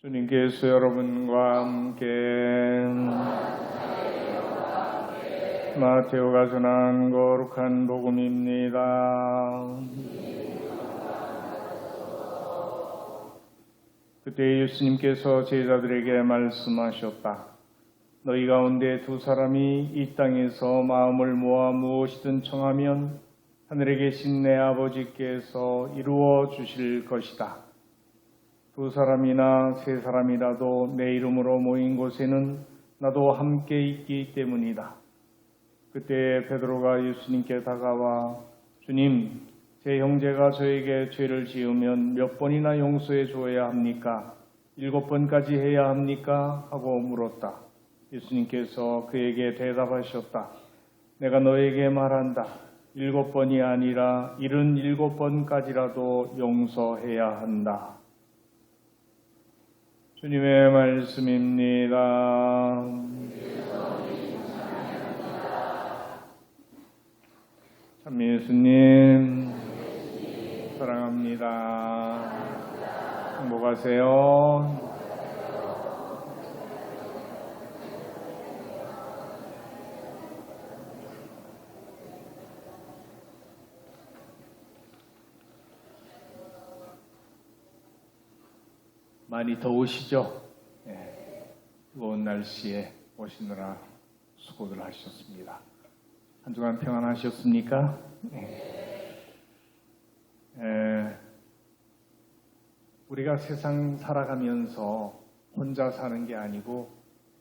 주님께서 여러분과 함께 마테오가 전한 거룩한 복음입니다. 그때 예수님께서 제자들에게 말씀하셨다. 너희 가운데 두 사람이 이 땅에서 마음을 모아 무엇이든 청하면 하늘에 계신 내 아버지께서 이루어 주실 것이다. 두 사람이나 세 사람이라도 내 이름으로 모인 곳에는 나도 함께 있기 때문이다. 그때 베드로가 예수님께 다가와 주님, 제 형제가 저에게 죄를 지으면 몇 번이나 용서해 줘야 합니까? 7번까지 해야 합니까? 하고 물었다. 예수님께서 그에게 대답하셨다. 내가 너에게 말한다. 7번이 아니라 77번까지라도 용서해야 한다. 주님의 말씀입니다. 참 예수님 사랑합니다. 행복하세요. 많이 더우시죠? 네. 뜨거운 날씨에 오시느라 수고들 하셨습니다. 한 주간 평안하셨습니까? 우리가 세상 살아가면서 혼자 사는 게 아니고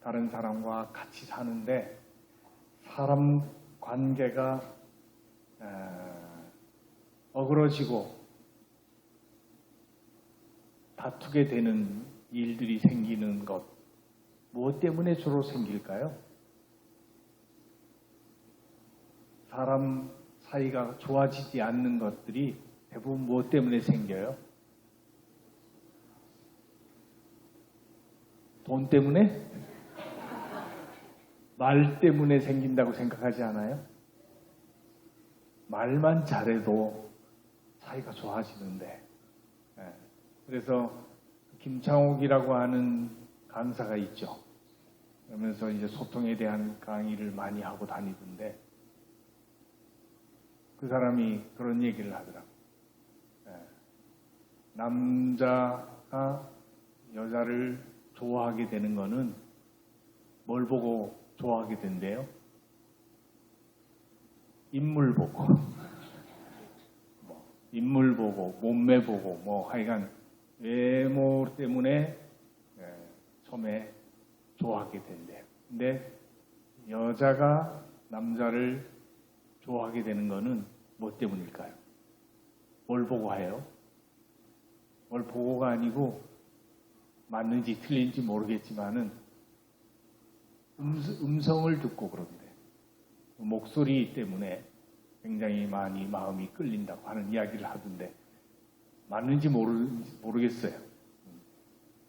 다른 사람과 같이 사는데 사람 관계가 어그러지고 다투게 되는 일들이 생기는 것, 무엇 때문에 주로 생길까요? 사람 사이가 좋아지지 않는 것들이 대부분 무엇 때문에 생겨요? 돈 때문에? 말 때문에 생긴다고 생각하지 않아요? 말만 잘해도 사이가 좋아지는데. 그래서 김창옥이라고 하는 강사가 있죠. 그러면서 이제 소통에 대한 강의를 많이 하고 다니던데 그 사람이 그런 얘기를 하더라고요. 남자가 여자를 좋아하게 되는 거는 뭘 보고 좋아하게 된대요? 인물 보고. 인물 보고, 몸매 보고, 하여간 외모 때문에 처음에 좋아하게 된대요. 근데 여자가 남자를 좋아하게 되는 거는 뭐 때문일까요? 뭘 보고 해요? 뭘 보고가 아니고 맞는지 틀린지 모르겠지만은 음성을 듣고 그런데 목소리 때문에 굉장히 많이 마음이 끌린다고 하는 이야기를 하던데 맞는지 모르겠어요.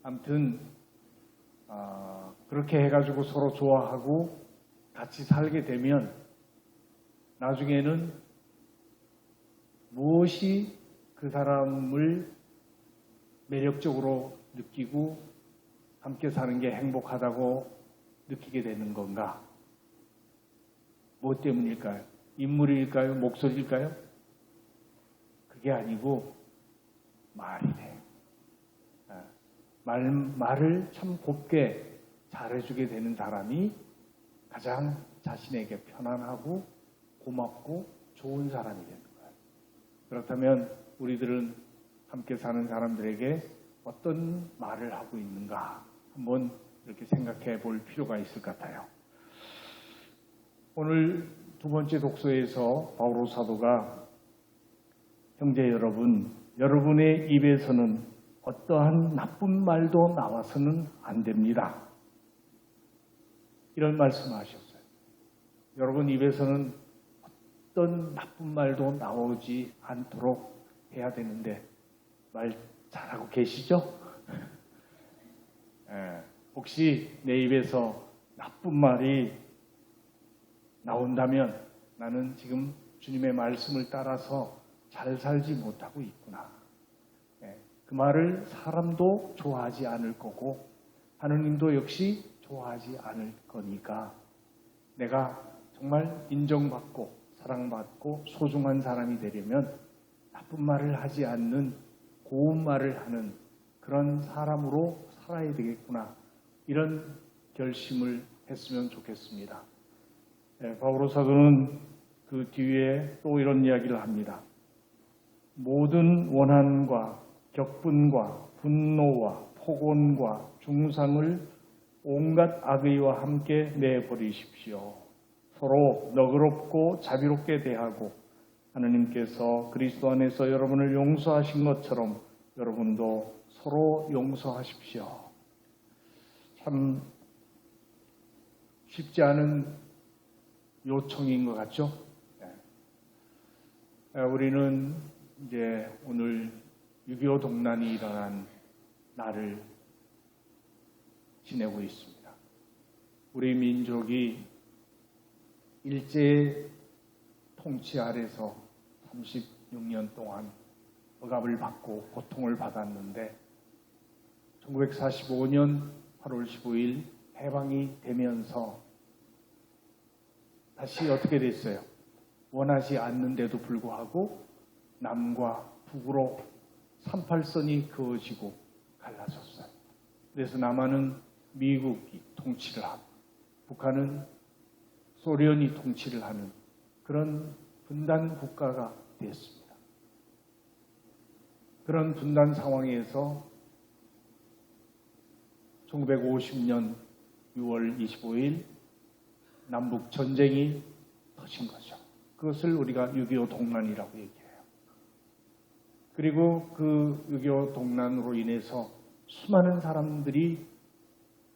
아무튼 그렇게 해가지고 서로 좋아하고 같이 살게 되면 나중에는 무엇이 그 사람을 매력적으로 느끼고 함께 사는 게 행복하다고 느끼게 되는 건가? 뭐 때문일까요? 인물일까요? 목소리일까요? 그게 아니고 말이래요. 말을 참 곱게 잘해주게 되는 사람이 가장 자신에게 편안하고 고맙고 좋은 사람이 되는 거예요. 그렇다면 우리들은 함께 사는 사람들에게 어떤 말을 하고 있는가 한번 이렇게 생각해 볼 필요가 있을 것 같아요. 오늘 두 번째 독서에서 바오로 사도가 형제 여러분, 여러분의 입에서는 어떠한 나쁜 말도 나와서는 안 됩니다. 이런 말씀을 하셨어요. 여러분 입에서는 어떤 나쁜 말도 나오지 않도록 해야 되는데 말 잘하고 계시죠? 혹시 내 입에서 나쁜 말이 나온다면 나는 지금 주님의 말씀을 따라서 잘 살지 못하고 있구나. 그 말을 사람도 좋아하지 않을 거고 하느님도 역시 좋아하지 않을 거니까 내가 정말 인정받고 사랑받고 소중한 사람이 되려면 나쁜 말을 하지 않는 고운 말을 하는 그런 사람으로 살아야 되겠구나. 이런 결심을 했으면 좋겠습니다. 바오로 사도는 그 뒤에 또 이런 이야기를 합니다. 모든 원한과 격분과 분노와 폭언과 중상을 온갖 악의와 함께 내버리십시오. 서로 너그럽고 자비롭게 대하고 하느님께서 그리스도 안에서 여러분을 용서하신 것처럼 여러분도 서로 용서하십시오. 참 쉽지 않은 요청인 것 같죠? 우리는 이제 오늘 6.25 동란이 일어난 날을 지내고 있습니다. 우리 민족이 일제 통치 아래서 36년 동안 억압을 받고 고통을 받았는데 1945년 8월 15일 해방이 되면서 다시 어떻게 됐어요? 원하지 않는데도 불구하고 남과 북으로 38선이 그어지고 갈라졌어요. 그래서 남한은 미국이 통치를 하고 북한은 소련이 통치를 하는 그런 분단 국가가 됐습니다. 그런 분단 상황에서 1950년 6월 25일 남북 전쟁이 터진 거죠. 그것을 우리가 6.25 동란이라고 얘기해요. 그리고 그 6.25 동란으로 인해서 수많은 사람들이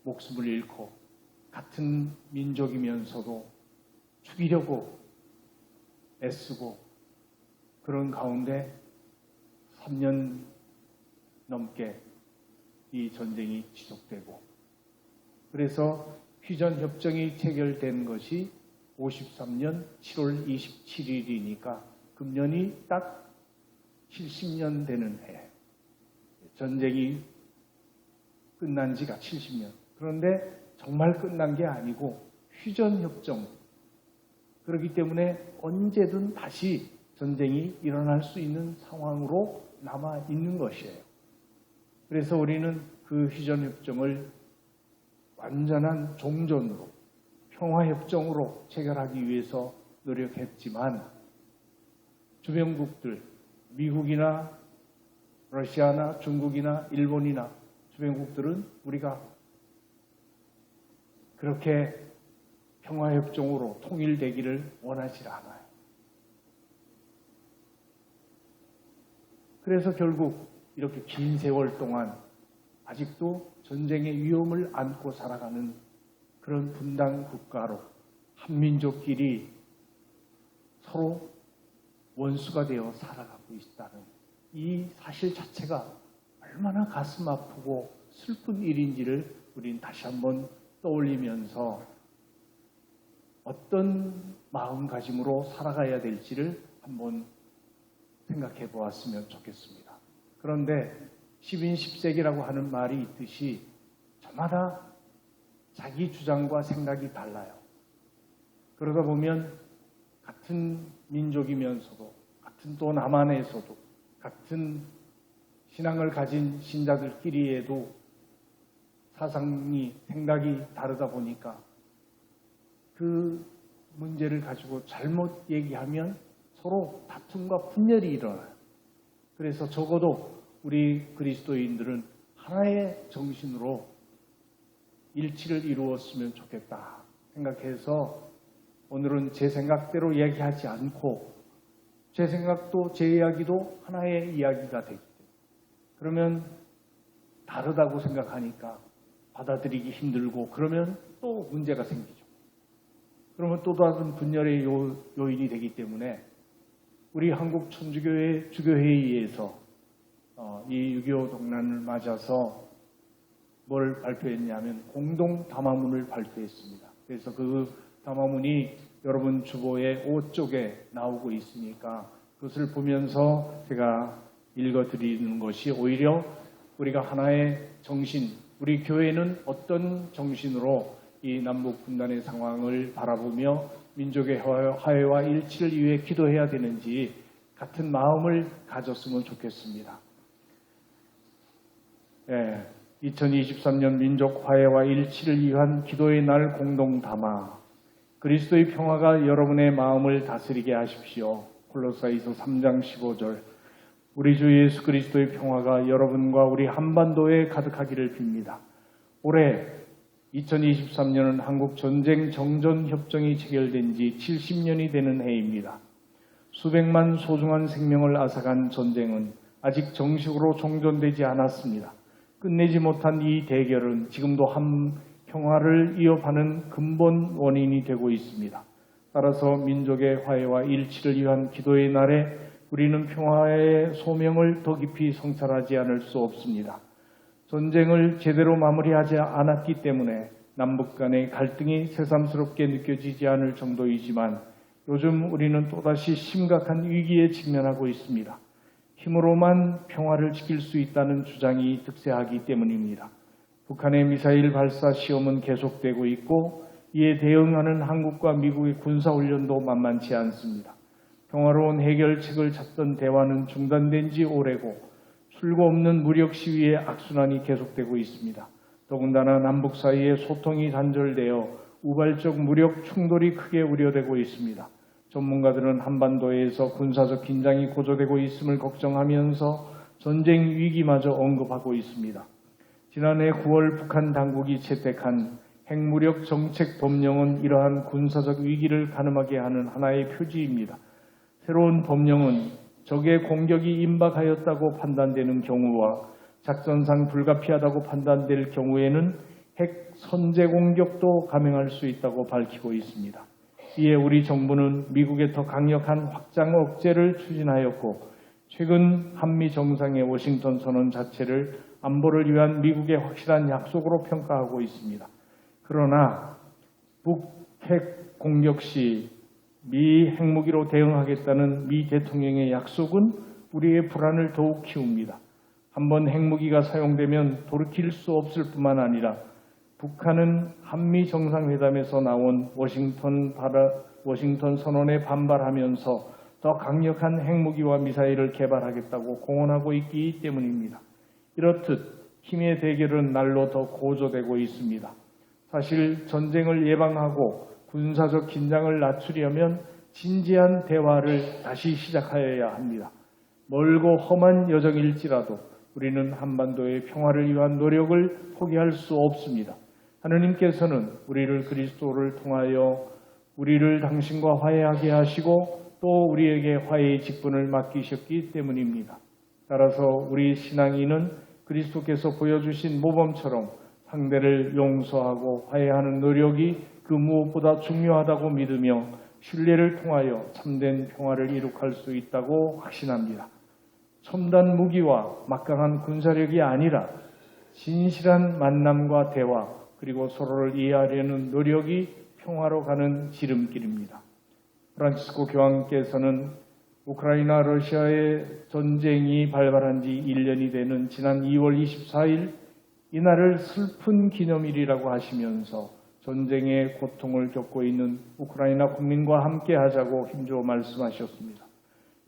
목숨을 잃고 같은 민족이면서도 죽이려고 애쓰고 그런 가운데 3년 넘게 이 전쟁이 지속되고 그래서 휴전협정이 체결된 것이 53년 7월 27일이니까 금년이 딱 70년 되는 해. 전쟁이 끝난 지가 70년. 그런데 정말 끝난 게 아니고 휴전협정. 그렇기 때문에 언제든 다시 전쟁이 일어날 수 있는 상황으로 남아 있는 것이에요. 그래서 우리는 그 휴전협정을 완전한 종전으로 평화협정으로 체결하기 위해서 노력했지만 주변국들, 미국이나 러시아나 중국이나 일본이나 주변국들은 우리가 그렇게 평화협정으로 통일되기를 원하지 않아요. 그래서 결국 이렇게 긴 세월 동안 아직도 전쟁의 위험을 안고 살아가는 그런 분단 국가로 한민족끼리 서로 원수가 되어 살아가고 있다는 이 사실 자체가 얼마나 가슴 아프고 슬픈 일인지를 우린 다시 한번 떠올리면서 어떤 마음가짐으로 살아가야 될지를 한번 생각해 보았으면 좋겠습니다. 그런데 10인 10색이라고 하는 말이 있듯이 저마다 자기 주장과 생각이 달라요. 그러다 보면 같은 민족이면서도 같은 또 남한에서도 같은 신앙을 가진 신자들끼리에도 사상이 생각이 다르다 보니까 그 문제를 가지고 잘못 얘기하면 서로 다툼과 분열이 일어나요. 그래서 적어도 우리 그리스도인들은 하나의 정신으로 일치를 이루었으면 좋겠다 생각해서 오늘은 제 생각대로 얘기하지 않고 제 생각도 제 이야기도 하나의 이야기가 되기 때문에 그러면 다르다고 생각하니까 받아들이기 힘들고 그러면 또 문제가 생기죠. 그러면 또 다른 분열의 요인이 되기 때문에 우리 한국 천주교회 주교회의에서 이 6.25 동란을 맞아서 뭘 발표했냐면 공동 담화문을 발표했습니다. 그래서 그 담화문이 여러분 주보의 5쪽에 나오고 있으니까 그것을 보면서 제가 읽어드리는 것이 오히려 우리가 하나의 정신, 우리 교회는 어떤 정신으로 이 남북 분단의 상황을 바라보며 민족의 화해와 일치를 위해 기도해야 되는지 같은 마음을 가졌으면 좋겠습니다. 2023년 민족 화해와 일치를 위한 기도의 날 공동 담아 그리스도의 평화가 여러분의 마음을 다스리게 하십시오. 골로새서 3장 15절. 우리 주 예수 그리스도의 평화가 여러분과 우리 한반도에 가득하기를 빕니다. 올해 2023년은 한국 전쟁 정전 협정이 체결된 지 70년이 되는 해입니다. 수백만 소중한 생명을 앗아간 전쟁은 아직 정식으로 종전되지 않았습니다. 끝내지 못한 이 대결은 지금도 평화를 위협하는 근본 원인이 되고 있습니다. 따라서 민족의 화해와 일치를 위한 기도의 날에 우리는 평화의 소명을 더 깊이 성찰하지 않을 수 없습니다. 전쟁을 제대로 마무리하지 않았기 때문에 남북 간의 갈등이 새삼스럽게 느껴지지 않을 정도이지만 요즘 우리는 또다시 심각한 위기에 직면하고 있습니다. 힘으로만 평화를 지킬 수 있다는 주장이 득세하기 때문입니다. 북한의 미사일 발사 시험은 계속되고 있고 이에 대응하는 한국과 미국의 군사훈련도 만만치 않습니다. 평화로운 해결책을 찾던 대화는 중단된 지 오래고 출구 없는 무력 시위의 악순환이 계속되고 있습니다. 더군다나 남북 사이의 소통이 단절되어 우발적 무력 충돌이 크게 우려되고 있습니다. 전문가들은 한반도에서 군사적 긴장이 고조되고 있음을 걱정하면서 전쟁 위기마저 언급하고 있습니다. 지난해 9월 북한 당국이 채택한 핵무력 정책 법령은 이러한 군사적 위기를 가늠하게 하는 하나의 표지입니다. 새로운 법령은 적의 공격이 임박하였다고 판단되는 경우와 작전상 불가피하다고 판단될 경우에는 핵 선제 공격도 감행할 수 있다고 밝히고 있습니다. 이에 우리 정부는 미국의 더 강력한 확장 억제를 추진하였고 최근 한미 정상의 워싱턴 선언 자체를 안보를 위한 미국의 확실한 약속으로 평가하고 있습니다. 그러나 북핵 공격 시 미 핵무기로 대응하겠다는 미 대통령의 약속은 우리의 불안을 더욱 키웁니다. 한번 핵무기가 사용되면 돌이킬 수 없을 뿐만 아니라 북한은 한미 정상회담에서 나온 워싱턴 선언에 반발하면서 더 강력한 핵무기와 미사일을 개발하겠다고 공언하고 있기 때문입니다. 이렇듯 힘의 대결은 날로 더 고조되고 있습니다. 사실 전쟁을 예방하고 군사적 긴장을 낮추려면 진지한 대화를 다시 시작하여야 합니다. 멀고 험한 여정일지라도 우리는 한반도의 평화를 위한 노력을 포기할 수 없습니다. 하느님께서는 우리를 그리스도를 통하여 우리를 당신과 화해하게 하시고 또 우리에게 화해의 직분을 맡기셨기 때문입니다. 따라서 우리 신앙인은 그리스도께서 보여주신 모범처럼 상대를 용서하고 화해하는 노력이 그 무엇보다 중요하다고 믿으며 신뢰를 통하여 참된 평화를 이룩할 수 있다고 확신합니다. 첨단 무기와 막강한 군사력이 아니라 진실한 만남과 대화 그리고 서로를 이해하려는 노력이 평화로 가는 지름길입니다. 프란치스코 교황께서는 우크라이나 러시아의 전쟁이 발발한 지 1년이 되는 지난 2월 24일 이날을 슬픈 기념일이라고 하시면서 전쟁의 고통을 겪고 있는 우크라이나 국민과 함께 하자고 힘주어 말씀하셨습니다.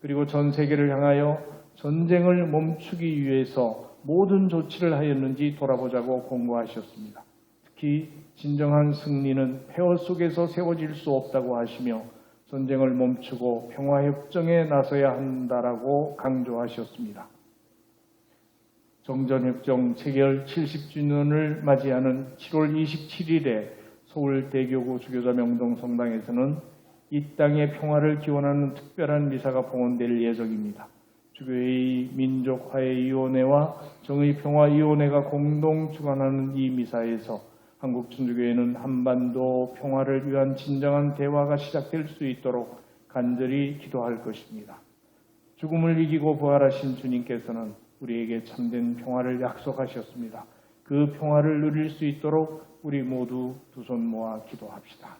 그리고 전 세계를 향하여 전쟁을 멈추기 위해서 모든 조치를 하였는지 돌아보자고 권고하셨습니다. 특히 진정한 승리는 폐허 속에서 세워질 수 없다고 하시며 전쟁을 멈추고 평화협정에 나서야 한다라고 강조하셨습니다. 정전협정 체결 70주년을 맞이하는 7월 27일에 서울대교구 주교자 명동성당에서는 이 땅의 평화를 기원하는 특별한 미사가 봉헌될 예정입니다. 주교회의 민족화해위원회와 정의평화위원회가 공동 주관하는 이 미사에서 한국천주교회는 한반도 평화를 위한 진정한 대화가 시작될 수 있도록 간절히 기도할 것입니다. 죽음을 이기고 부활하신 주님께서는 우리에게 참된 평화를 약속하셨습니다. 그 평화를 누릴 수 있도록 우리 모두 두 손 모아 기도합시다.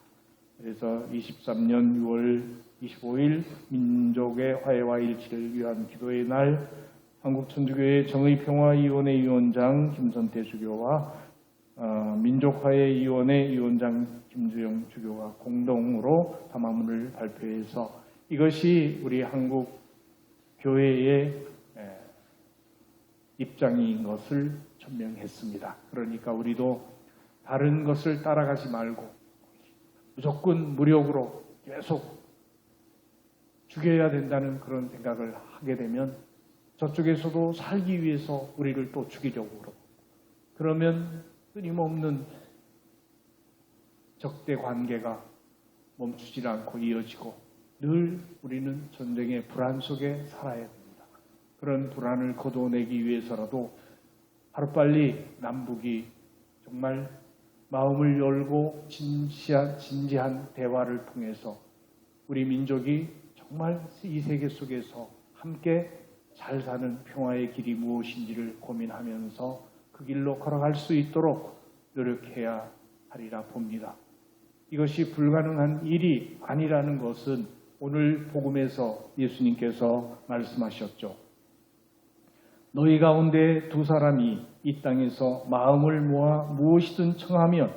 그래서 23년 6월 25일 민족의 화해와 일치를 위한 기도의 날 한국천주교회 정의평화위원회 위원장 김선태 주교와 민족화해위원회 위원장 김주영 주교가 공동으로 담화문을 발표해서 이것이 우리 한국 교회의 입장인 것을 천명했습니다. 그러니까 우리도 다른 것을 따라가지 말고 무조건 무력으로 계속 죽여야 된다는 그런 생각을 하게 되면 저쪽에서도 살기 위해서 우리를 또 죽이려고 그러고, 그러면 끊임없는 적대 관계가 멈추질 않고 이어지고 늘 우리는 전쟁의 불안 속에 살아야 됩니다. 그런 불안을 거둬내기 위해서라도 하루빨리 남북이 정말 마음을 열고 진지한 대화를 통해서 우리 민족이 정말 이 세계 속에서 함께 잘 사는 평화의 길이 무엇인지를 고민하면서 그 길로 걸어갈 수 있도록 노력해야 하리라 봅니다. 이것이 불가능한 일이 아니라는 것은 오늘 복음에서 예수님께서 말씀하셨죠. 너희 가운데 두 사람이 이 땅에서 마음을 모아 무엇이든 청하면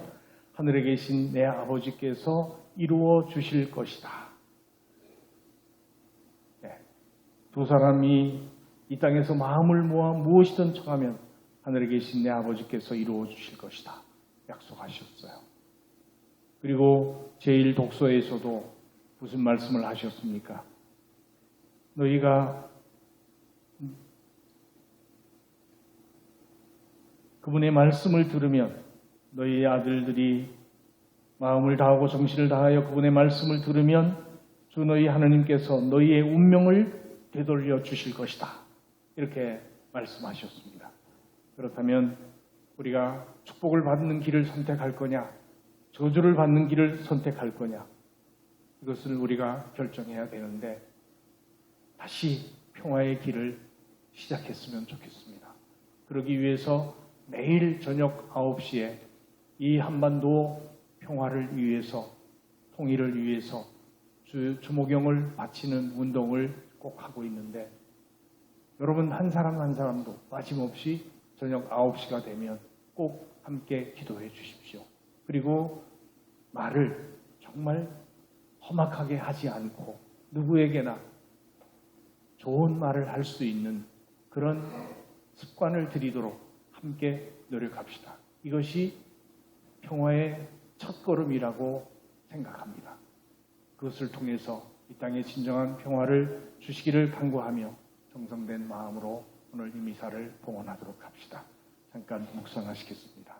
하늘에 계신 내 아버지께서 이루어 주실 것이다. 네. 두 사람이 이 땅에서 마음을 모아 무엇이든 청하면 하늘에 계신 내 아버지께서 이루어 주실 것이다. 약속하셨어요. 그리고 제1독서에서도 무슨 말씀을 하셨습니까? 너희가 그분의 말씀을 들으면 너희의 아들들이 마음을 다하고 정신을 다하여 그분의 말씀을 들으면 주 너희 하나님께서 너희의 운명을 되돌려 주실 것이다. 이렇게 말씀하셨습니다. 그렇다면 우리가 축복을 받는 길을 선택할 거냐, 저주를 받는 길을 선택할 거냐, 이것을 우리가 결정해야 되는데 다시 평화의 길을 시작했으면 좋겠습니다. 그러기 위해서 매일 저녁 9시에 이 한반도 평화를 위해서, 통일을 위해서 주모경을 바치는 운동을 꼭 하고 있는데 여러분 한 사람 한 사람도 빠짐없이 저녁 9시가 되면 꼭 함께 기도해 주십시오. 그리고 말을 정말 험악하게 하지 않고 누구에게나 좋은 말을 할 수 있는 그런 습관을 들이도록 함께 노력합시다. 이것이 평화의 첫걸음이라고 생각합니다. 그것을 통해서 이 땅에 진정한 평화를 주시기를 간구하며 정성된 마음으로 오늘 이 미사를 봉헌하도록 합시다. 잠깐 묵상하시겠습니다.